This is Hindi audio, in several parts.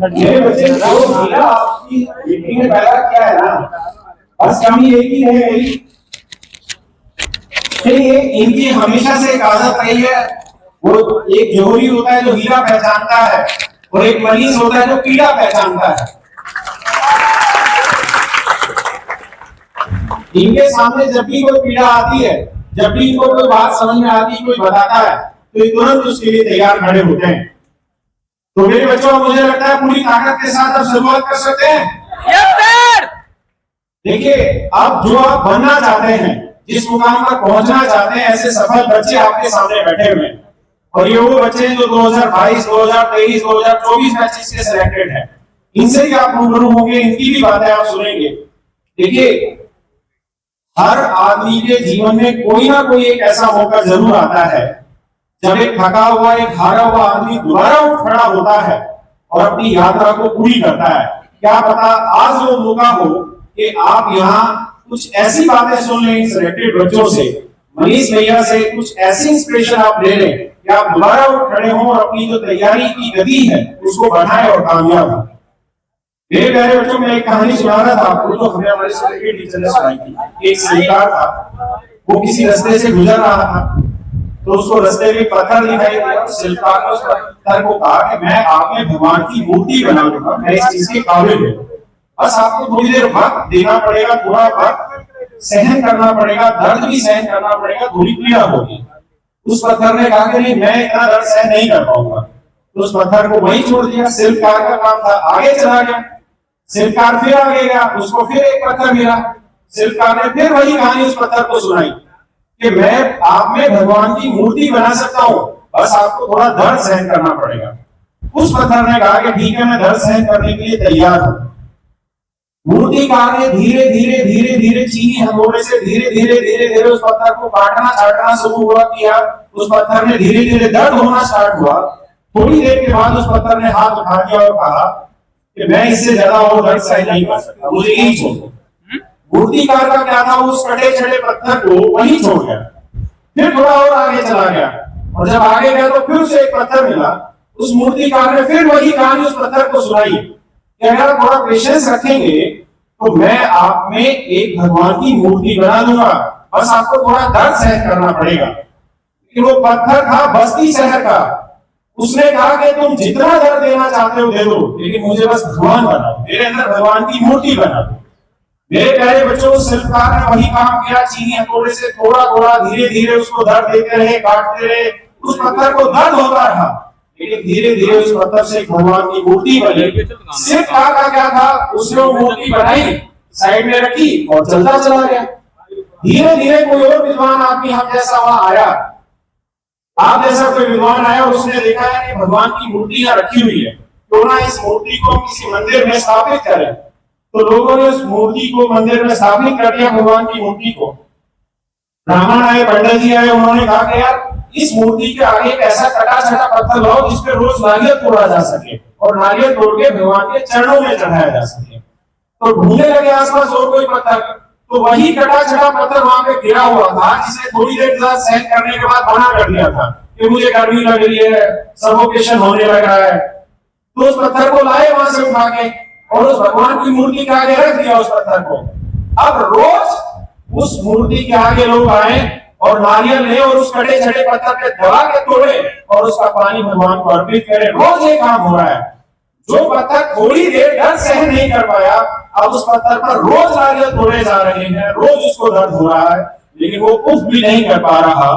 मेरे बच्चे जो हीरा आपकी बेटी ने पैदा किया है ना, बस कमी एक ही रह गई कि ये इनकी हमेशा से एक आदत रही है। वो एक जोहरी होता है जो हीरा पहचानता है, और एक मरीज होता है जो कीड़ा पहचानता है। इनके सामने जब भी कोई पीड़ा आती है, जब भी इनको कोई बात समझ में आती है, कोई बताता है, तो ये तुरंत उसके लिए तैयार खड़े होते हैं। तो मेरे बच्चों, मुझे लगता है पूरी ताकत के साथ अब शुरुआत कर सकते हैं। देखिए, अब जो आप बनना चाहते हैं, जिस मुकाम पर पहुंचना चाहते हैं, ऐसे सफल बच्चे आपके सामने बैठे हुए हैं। और ये वो बच्चे जो 2022, 2023, 2024 बैचेस से सिलेक्टेड हैं। इनसे ही आप रूबरू होंगे, इनकी भी बातें आप सुनेंगे। देखिए, हर आदमी के जीवन में कोई ना कोई एक ऐसा मौका जरूर आता है जब एक थका हुआ, एक हारा हुआ आदमी दोबारा उठ खड़ा होता है और अपनी यात्रा को पूरी करता है। क्या पता आज वो मौका हो कि आप यहाँ कुछ ऐसी बातें सुन लें सिलेक्टेड बच्चों से, मनीष भैया से कुछ ऐसी इंस्पिरेशन आप ले लें कि आप दोबारा उठ खड़े हों और अपनी जो तैयारी की गति है उसको बढ़ाएं और कामयाब हो। मेरे प्यारे बच्चों, मैं एक कहानी सुना रहा था आपको जो हमें हमारे सिलेक्टेड टीचर ने सुनाई थी। एक शिल्पकार था, वो किसी रास्ते से गुजर रहा था, तो उसको रास्ते में पत्थर दिखाई दिया। शिल्पकार ने उस पत्थर को कहा कि मैं आप में भगवान की मूर्ति बना दूंगा, मैं इस चीज के काबिल हूं, बस आपको थोड़ी देर वक्त देना पड़ेगा, थोड़ा वक्त सहन करना पड़ेगा, दर्द भी सहन करना पड़ेगा, थोड़ी पीड़ा होगी। उस पत्थर ने कहा कि नहीं, मैं इतना दर्द सहन नहीं कर पाऊंगा, तो उस पत्थर को वहीं छोड़ दिया। शिल्पकार का काम था, आगे चला गया। शिल्पकार फिर आगे गया, उसको फिर एक पत्थर मिला। शिल्पकार ने फिर वही कहानी उस पत्थर को सुनाई कि मैं आप में भगवान की मूर्ति बना सकता हूं, बस आपको थोड़ा दर्द सहन करना पड़ेगा। उस पत्थर ने कहा कि ठीक है, मैं दर्द सहन करने के लिए तैयार हूं। मूर्तिकार ने धीरे धीरे धीरे धीरे चीनी हथौड़े से धीरे धीरे धीरे धीरे उस पत्थर को काटना छाटना शुरू हुआ किया। उस पत्थर में धीरे धीरे दर्द होना स्टार्ट हुआ। थोड़ी देर के बाद उस पत्थर ने हाथ उठा दिया और कहा कि मैं इससे ज्यादा और दर्द सहन नहीं कर सकता, मुझे यही छोड़ दो। मूर्तिकार का क्या था, उस कटे छड़े पत्थर को वहीं छोड़ गया। फिर थोड़ा और आगे चला गया, और जब आगे गया तो फिर उसे एक पत्थर मिला। उस मूर्तिकार ने फिर वही कहानी उस पत्थर को सुनाई कि अगर आप थोड़ा पेशेंस रखेंगे तो मैं आप में एक भगवान की मूर्ति बना दूंगा, बस आपको थोड़ा दर्द सहन करना पड़ेगा। लेकिन वो पत्थर था बस्ती शहर का। उसने कहा कि तुम जितना दर्द देना चाहते हो दे दो, लेकिन मुझे बस भगवान बनाओ, मेरे अंदर भगवान की मूर्ति बना दो। मेरे प्यारे बच्चों, शिल्पकार ने वही काम किया। चीनी हथौड़े से थोड़ा थोड़ा धीरे धीरे उसको दर्द देते रहे, काटते रहे। उस पत्थर को दर्द होता रहा, लेकिन धीरे धीरे उस पत्थर से भगवान की मूर्ति बनी। शिल्पकार का क्या था, उसने वो मूर्ति बनाई, साइड में रखी और चलता चला गया। धीरे धीरे कोई और विद्वान आदमी हम जैसा वहां आया, आप जैसा कोई विद्वान आया और उसने देखा है कि भगवान की मूर्ति यहाँ रखी हुई है, तो ना इस मूर्ति को किसी मंदिर में स्थापित करें। तो लोगों ने उस मूर्ति को मंदिर में स्थापित कर दिया, भगवान की मूर्ति को। ब्राह्मण आए, पंडित जी आए, उन्होंने कहा कि यार इस मूर्ति के आगे एक ऐसा कटा छटा पत्थर लाओ जिस पे रोज नारियल तोड़ा जा सके और नारियल तोड़ के भगवान के चरणों में चढ़ाया जा सके। तो ढूंढने लगे आसपास और कोई पत्थर, तो वही कटा छटा पत्थर वहां पे गिरा हुआ था, जिसे थोड़ी देर सहन करने के बाद मना कर दिया था कि मुझे गर्मी लग रही है, सफोकेशन होने लग रहा है। तो उस पत्थर को लाए वहां से उठा के और उस भगवान की मूर्ति के आगे रख दिया उस पत्थर को। अब रोज उस मूर्ति के आगे लोग आए और नारियल ले और उस कटे छटे पत्थर पे दबा के तोड़े और उसका पानी भगवान को अर्पित करें। रोज ये काम हो रहा है। जो पत्थर थोड़ी देर दर्द सहन नहीं कर पाया, अब उस पत्थर पर रोज नारियल तोड़े जा रहे हैं, रोज उसको दर्द हो रहा है, लेकिन वो कुछ भी नहीं कर पा रहा।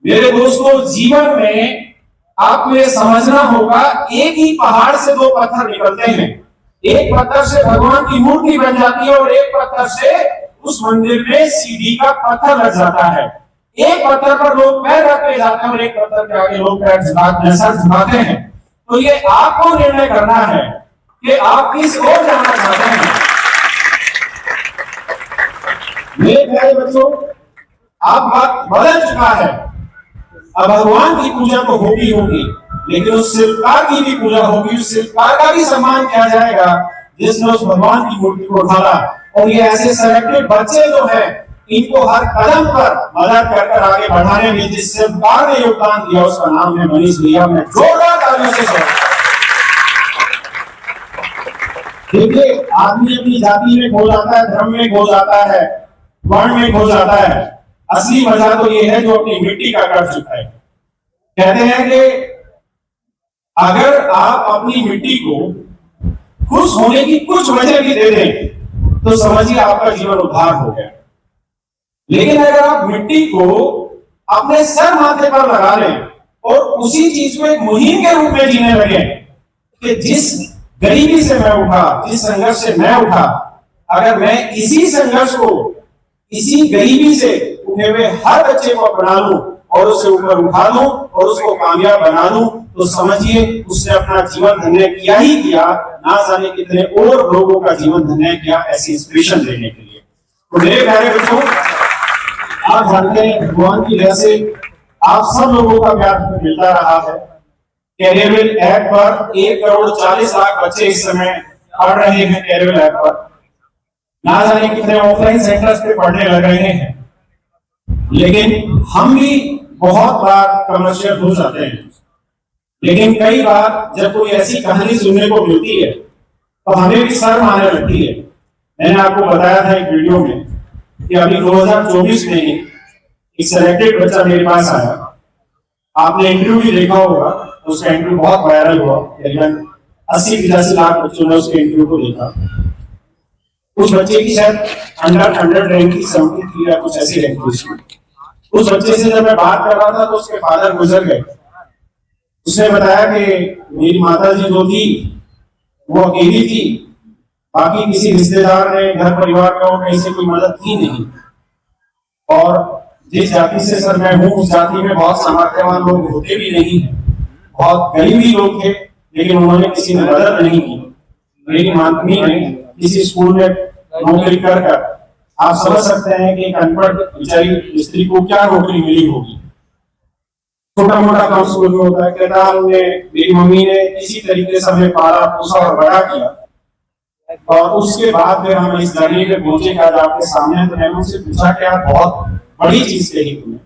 मेरे दोस्तों, जीवन में आपको ये समझना होगा, एक ही पहाड़ से दो पत्थर निकलते हैं। एक पत्थर से भगवान की मूर्ति बन जाती है और एक पत्थर से उस मंदिर में सीढ़ी का पत्थर लग जाता है। एक पत्थर पर लोग पैर रख के जाते हैं और एक पत्थर के आगे लोग पैर झुकाते हैं। तो ये आपको निर्णय करना है कि आप किस ओर जाना चाहते हैं। मेरे प्यारे बच्चों, आप वक्त बदल चुका है। अब भगवान की पूजा तो होगी, लेकिन उस शिल्पकार की भी पूजा होगी, उस शिल्पकार का भी सम्मान किया जाएगा जिसने उस भगवान की मूर्ति को ढाला। और ये ऐसे सेलेक्टेड बच्चे जो हैं, इनको हर कदम पर मदद कर आगे बढ़ाने में जिस सरकार ने योगदान दिया उसका नाम है मनीष भैया। मैं जोरदार तालियों से देखिए, आदमी अपनी जाति में खो जाता है, धर्म में खो जाता है, वर्ण में खो जाता है। असली मजा तो ये है जो अपनी मिट्टी का कर चुका है। कहते हैं कि अगर आप अपनी मिट्टी को खुश होने की कुछ वजह भी दे दें तो समझिए आपका जीवन उद्धार हो गया। लेकिन अगर आप मिट्टी को अपने सर माथे पर लगा लें और उसी चीज को एक मुहिम के रूप में जीने लगे कि जिस गरीबी से मैं उठा, जिस संघर्ष से मैं उठा, अगर मैं इसी संघर्ष को, इसी गरीबी से उठे हुए हर बच्चे को अपना लूं और उसे ऊपर उठा लूं और उसको कामयाब बना लूं तो समझिए उसने अपना जीवन धन्य किया ही किया, ना जाने कितने और लोगों का जीवन धन्य किया ऐसी इंस्पिरेशन देने के लिए। तो मेरे प्यारे बच्चों, आप जानते हैं भगवान की दया से आप सब लोगों का प्यार मिलता रहा है। कैरियरवेल ऐप पर 1,40,00,000 बच्चे इस समय पढ़ रहे हैं। कैरियरवेल ऐप पर ना जाने कितने ऑफलाइन सेंटर्स पे पढ़ने लग रहे हैं। लेकिन हम भी बहुत बार कमर्शियल हो जाते हैं। लेकिन कई बार जब कोई ऐसी कहानी सुनने को मिलती है तो हमें भी शर्म आने लगती है। मैंने आपको बताया था एक वीडियो में कि अभी 2024 में एक सिलेक्टेड बच्चा मेरे पास आया। आपने इंटरव्यू भी देखा होगा, उसका इंटरव्यू बहुत वायरल हुआ। तकरीबन 80-85 लाख बच्चों ने उसके इंटरव्यू को देखा। उस बच्चे की शायद अंडर 100 रैंक की 73 या कुछ ऐसी रैंक थी। उस बच्चे से जब मैं बात कर रहा था तो उसके फादर गुजर गए। उसने बताया कि मेरी माता जी जो थी वो अकेली थी, बाकी किसी रिश्तेदार ने, घर परिवार में कहीं से कोई मदद की नहीं। और जिस जाति से सर मैं हूँ उस जाति में बहुत सामर्थ्यवान लोग होते भी नहीं है, बहुत गरीबी लोग थे, लेकिन उन्होंने किसी ने मदद नहीं की। मेरी मातमी ने किसी स्कूल में नौकरी कर आप समझ सकते हैं कि एक अनपढ़ बेचारी स्त्री को क्या नौकरी मिली होगी। छोटा मोटा काम स्कूल में होता है। कहता हमने, मेरी मम्मी ने किसी तरीके से हमें पाला पोसा और बड़ा किया और उसके बाद फिर हम इस जर्नी पे पहुंचे। आज आपके सामने तो मैंने उनसे पूछा कि आप बहुत बड़ी चीज कही तुमने,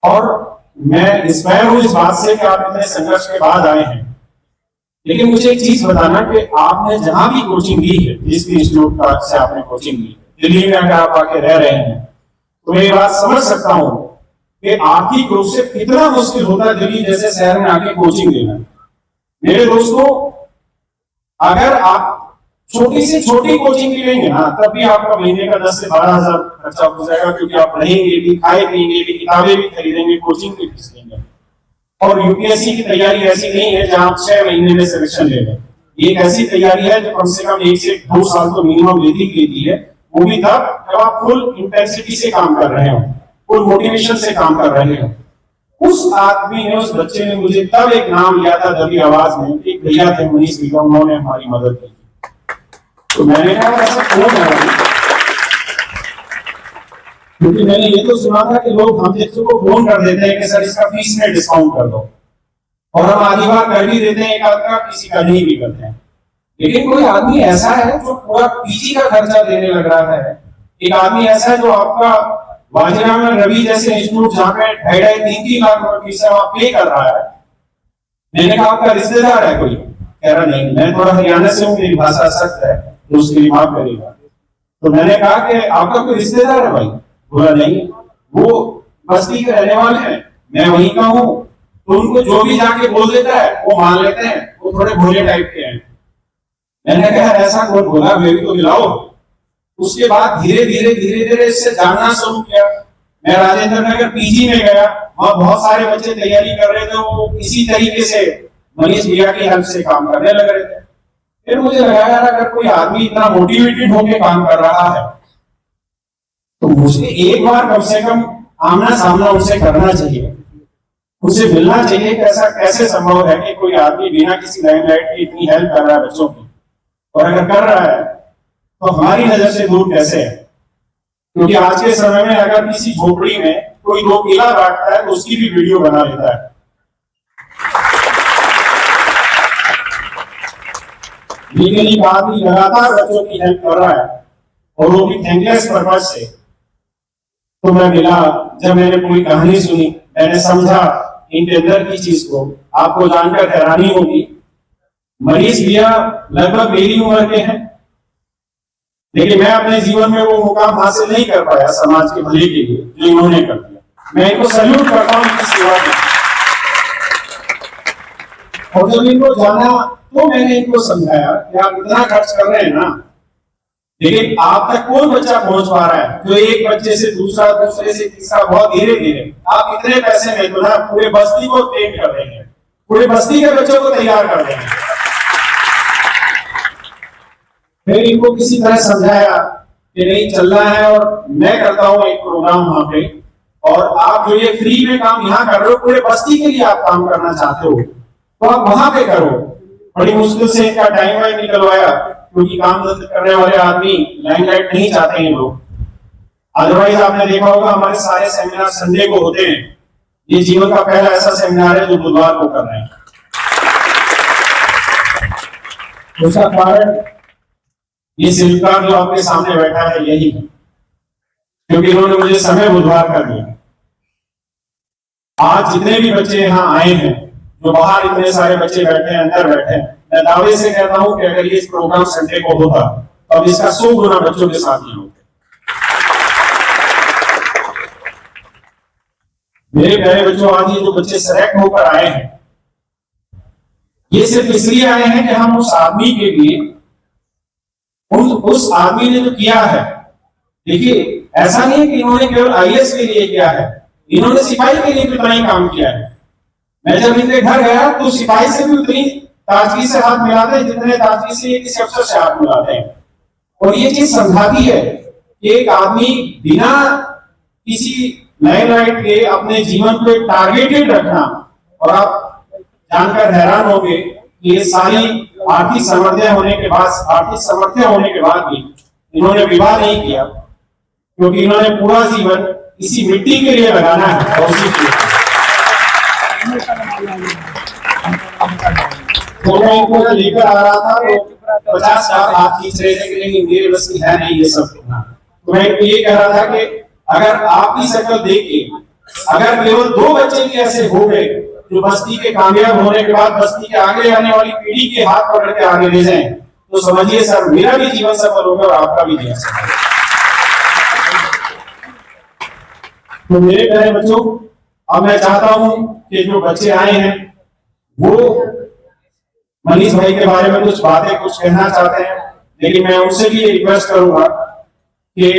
और मैं इंस्पायर हूं इस बात से कि आप इतने संघर्ष के बाद आए हैं। लेकिन मुझे एक चीज बताना कि आपने जहां भी कोचिंग ली है, जिस भी इंस्टीट्यूट से आपने कोचिंग ली, दिल्ली में अगर आप आके रह रहे हैं तो मैं ये बात समझ सकता हूं कि आर्थिक रूप से कितना मुश्किल होता है दिल्ली जैसे शहर में आके कोचिंग लेना। मेरे दोस्तों, अगर आप छोटी से छोटी कोचिंग भी लेंगे ना तब भी आपका महीने का 10 से 12 हजार खर्चा हो जाएगा, क्योंकि आप रहेंगे भी, खाए पिएंगे भी, किताबें भी खरीदेंगे, कोचिंग भी फीस लेंगे। और यूपीएससी की तैयारी ऐसी नहीं है जहां आप 6 महीने में सिलेक्शन ले लें। ये एक ऐसी तैयारी है जो कम से कम 1 से 2 साल तो मिनिमम लेती है, वो भी तब जब आप फुल इंटेंसिटी से काम कर रहे हो, फुल मोटिवेशन से काम कर रहे हो। उस आदमी ने, उस बच्चे ने मुझे तब एक नाम लिया था दबी आवाज में, एक भैया थे मनीष भैया, उन्होंने हमारी मदद की। तो मैंने कहा ऐसा कौन है, क्योंकि मैंने ये तो सुना था कि लोग हम जैसे को फोन कर देते हैं कि सर इसका फीस में डिस्काउंट कर दो, और हम आधी बार कर भी देते हैं, एक आध का किसी का नहीं भी करते हैं। लेकिन कोई आदमी ऐसा है जो पूरा पीजी का खर्चा देने लग रहा है। एक आदमी ऐसा है जो आपका वाजिरा में रवि जैसे इंस्टीट्यूट जहाँ पे 2.5-3 लाख रुपए फीस है वहां पे कर रहा है। मैंने कहा आपका रिश्तेदार है कोई? कह रहा नहीं, मैं थोड़ा हरियाणा से हूँ, मेरी भाषा सख्त है तो उसके लिए माफ करेगा। तो मैंने कहा कि आपका कोई रिश्तेदार है भाई? बोला नहीं, वो बस्ती के रहने वाले हैं, मैं वहीं का हूँ। तो उनको जो भी जाके बोल देता है वो मान लेते हैं, वो थोड़े भोले टाइप के हैं। मैंने कहा ऐसा कौन बोला, मैं भी तो मिलाओ। उसके बाद धीरे धीरे इससे जानना शुरू किया। मैं राजेंद्र नगर पीजी में गया, वहां बहुत सारे बच्चे तैयारी कर रहे थे, वो इसी तरीके से मनीष भैया की हेल्प से काम करने लग रहे थे। फिर मुझे लगा यार अगर कोई आदमी इतना मोटिवेटेड होकर काम कर रहा है तो मुझे एक बार कम से कम आमना सामना उनसे करना चाहिए, उनसे मिलना चाहिए कि ऐसा कैसे संभव है कि कोई आदमी बिना किसी लाइमलाइट की इतनी हेल्प कर रहा है बच्चों की, और अगर कर रहा है तो हमारी नजर से दूर कैसे है। क्योंकि आज के समय में अगर किसी झोपड़ी में कोई 2 केला बांटता है तो उसकी भी वीडियो बना लेता है। लेकिन एक आदमी लगातार बच्चों की हेल्प कर रहा है और वो भी थैंकलेस पर्पज से। तो मैं मिला, जब मैंने पूरी कहानी सुनी, मैंने समझा इनके अंदर की चीज को। आपको जानकर हैरानी होगी, मरीज भैया लगभग मेरी उम्र के हैं, लेकिन मैं अपने जीवन में वो मुकाम हासिल नहीं कर पाया समाज के भले के लिए जो इन्होंने कर दिया। मैं इनको सैल्यूट करता हूं इनकी सेवा में। और जब इनको जाना तो मैंने इनको समझाया कि आप इतना खर्च कर रहे हैं ना, लेकिन आप तक कौन बच्चा पहुंच पा रहा है? जो एक बच्चे से दूसरा, दूसरे से तीसरा, बहुत धीरे धीरे। आप इतने पैसे में तो ना पूरे बस्ती को ट्रेन कर रहे हैं, पूरे बस्ती के बच्चों को तैयार कर रहे हैं। फिर इनको किसी तरह समझाया कि नहीं चलना है, और मैं करता हूं एक प्रोग्राम वहां पे, और आप जो ये फ्री में काम यहाँ कर रहे हो, पूरे बस्ती के लिए आप काम करना चाहते हो तो आप वहां पे करो। बड़ी मुश्किल से इनका टाइम वाइम निकलवाया, क्योंकि काम करने वाले आदमी लाइमलाइट नहीं चाहते हैं लोग। अदरवाइज आपने देखा होगा हमारे सारे सेमिनार संडे को होते हैं। ये जीवन का पहला ऐसा सेमिनार है जो बुधवार को कर रहे हैं। उसका कारण ये शिल्पकार जो आपके सामने बैठा है यही है, क्योंकि इन्होंने मुझे समय बुधवार कर दिया। आज जितने भी बच्चे यहाँ आए हैं, जो बाहर इतने सारे बच्चे बैठे हैं, अंदर बैठे हैं, मैं दावे से कहता हूं कि अगर ये प्रोग्राम संडे को होता तो अब इसका 100 गुना बच्चों के साथ ही होता। मेरे प्यारे बच्चों, आज ये जो बच्चे सेलेक्ट होकर आए हैं, ये सिर्फ इसलिए आए हैं कि हम उस आदमी के लिए, उस आदमी ने जो किया है, देखिए ऐसा नहीं है कि इन्होंने केवल आईएएस के लिए किया है, इन्होंने सिपाही के लिए भी उतना ही काम किया है। मैं जब इनके घर गया तो सिपाही से भी उतनी ताजगी से हाथ मिलाते हैं जितने ताजगी से किसी अफसर से हाथ मिलाते हैं। और ये चीज समझाती है कि एक आदमी बिना किसी लाइमलाइट के अपने जीवन को टारगेटेड रखना, और आप जानकर हैरान होंगे कि ये सारी आर्थिक सामर्थ्य होने के बाद भी इन्होंने विवाह नहीं किया, क्योंकि इन्होंने पूरा जीवन इसी मिट्टी के लिए लगाना है। और उसी के तो मैं इनको लेकर आ रहा था तो 50 साल हाथ खींच रहे थे कि नहीं मेरे बस की है नहीं ये सब। तो मैं इनको ये कह रहा था कि अगर आपकी शक्ल देख के अगर केवल 2 बच्चे भी ऐसे हो गए जो बस्ती के कामयाब होने के बाद बस्ती के आगे आने वाली पीढ़ी के हाथ पकड़ के आगे ले जाएं, तो समझिए सर मेरा भी जीवन सफल होगा और आपका भी जीवन सफल होगा। तो मेरे प्यारे बच्चों, अब मैं चाहता हूं कि जो बच्चे आए हैं वो मनीष भाई के बारे में कुछ बातें कुछ कहना चाहते हैं, लेकिन मैं उनसे भी रिक्वेस्ट करूंगा कि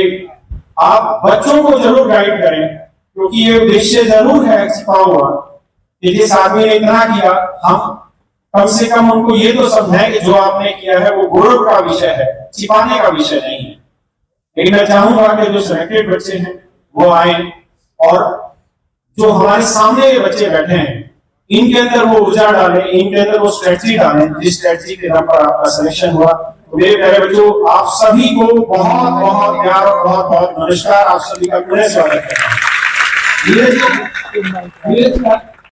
आप बच्चों को जरूर गाइड करें, क्योंकि ये उद्देश्य जरूर है छिपा हुआ कि जिस आदमी ने इतना किया, हम कम से कम उनको ये तो समझाएं कि जो आपने किया है वो गौरव का विषय है, छिपाने का विषय नहीं है। लेकिन मैं चाहूंगा कि जो सिलेक्टेड बच्चे हैं वो आए, और जो हमारे सामने ये बच्चे बैठे हैं इनके अंदर वो ऊर्जा डालें, इनके अंदर वो स्ट्रेटजी डालें जिस स्ट्रेटजी के नाम पर आपका सिलेक्शन हुआ। मेरे प्यारे बच्चों, आप सभी को बहुत बहुत प्यार और बहुत बहुत नमस्कार। आप सभी का पुनः स्वागत है।